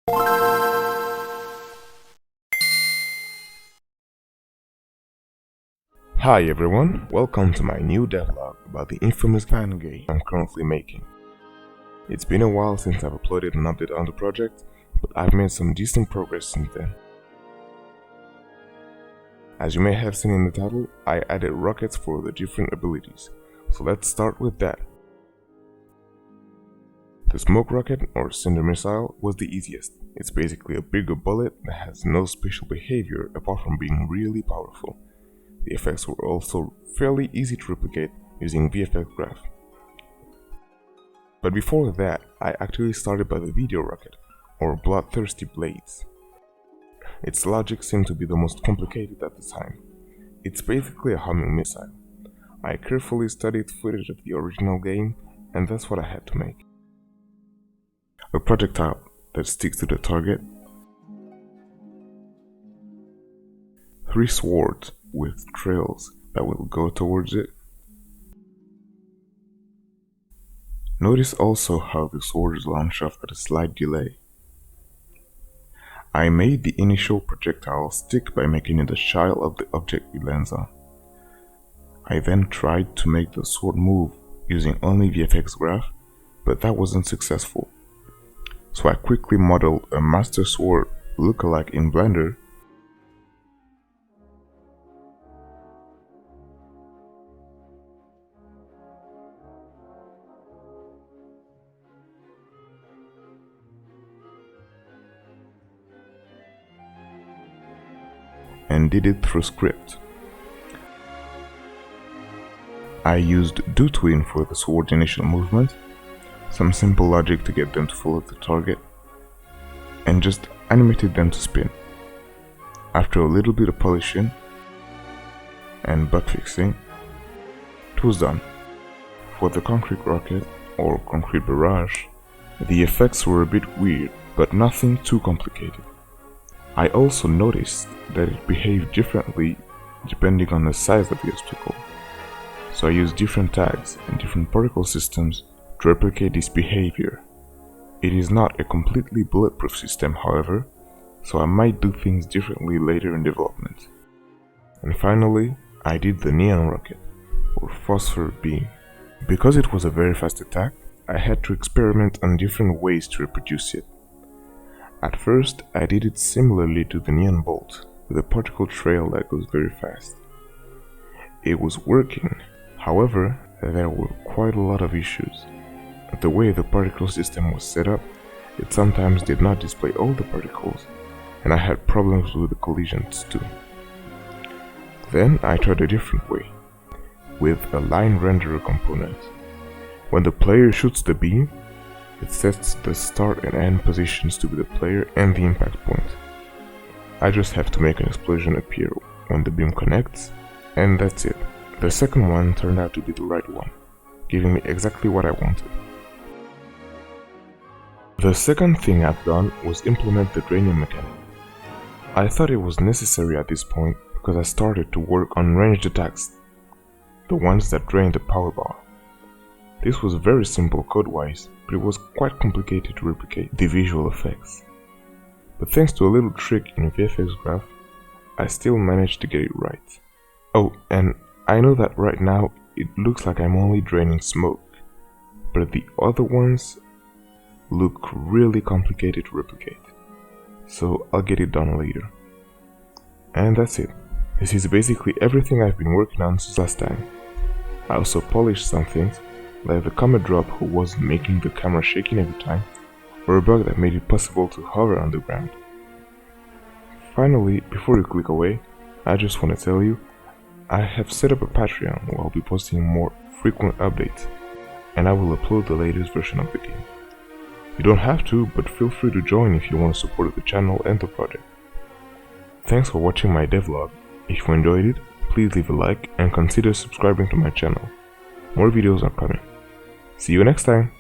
Hi everyone, welcome to my new devlog about the infamous Fangame I'm currently making. It's been a while since I've uploaded an update on the project, but I've made some decent progress since then. As you may have seen in the title, I added rockets for the different abilities, so let's start with that. The smoke rocket or cinder missile was the easiest. It's basically a bigger bullet that has no special behavior apart from being really powerful. The effects were also fairly easy to replicate using VFX graph. But before that, I actually started by the video rocket, or bloodthirsty blades. Its logic seemed to be the most complicated at the time. It's basically a homing missile. I carefully studied footage of the original game, and that's what I had to make. A projectile that sticks to the target, 3 swords with trails that will go towards it. Notice also how the swords launch off at a slight delay. I made the initial projectile stick by making it a child of the object it lands on. I then tried to make the sword move using only VFX graph, but that wasn't successful. So I quickly modeled a master sword lookalike in Blender and did it through script. I used DoTwin for the sword's initial movement, some simple logic to get them to follow the target, and just animated them to spin. After a little bit of polishing and bug fixing, it was done. For the concrete rocket or concrete barrage, the effects were a bit weird, but nothing too complicated. I also noticed that it behaved differently depending on the size of the obstacle, so I used different tags and different particle systems to replicate this behavior. It is not a completely bulletproof system, however, so I might do things differently later in development. And finally, I did the neon rocket, or phosphor beam. Because it was a very fast attack, I had to experiment on different ways to reproduce it. At first, I did it similarly to the neon bolt, with a particle trail that goes very fast. It was working, however, there were quite a lot of issues. The way the particle system was set up, it sometimes did not display all the particles, and I had problems with the collisions too. Then I tried a different way, with a line renderer component. When the player shoots the beam, it sets the start and end positions to be the player and the impact point. I just have to make an explosion appear when the beam connects, and that's it. The second one turned out to be the right one, giving me exactly what I wanted. The second thing I've done was implement the draining mechanic. I thought it was necessary at this point because I started to work on ranged attacks, the ones that drain the power bar. This was very simple code-wise, but it was quite complicated to replicate the visual effects. But thanks to a little trick in VFX graph, I still managed to get it right. Oh, and I know that right now it looks like I'm only draining smoke, but the other ones look really complicated to replicate, so I'll get it done later. And that's it. This is basically everything I've been working on since last time. I also polished some things, like the comet drop who wasn't making the camera shaking every time, or a bug that made it possible to hover on the ground. Finally, before you click away, I just want to tell you, I have set up a Patreon where I'll be posting more frequent updates, and I will upload the latest version of the game. You don't have to, but feel free to join if you want to support the channel and the project. Thanks for watching my devlog. If you enjoyed it, please leave a like and consider subscribing to my channel. More videos are coming. See you next time!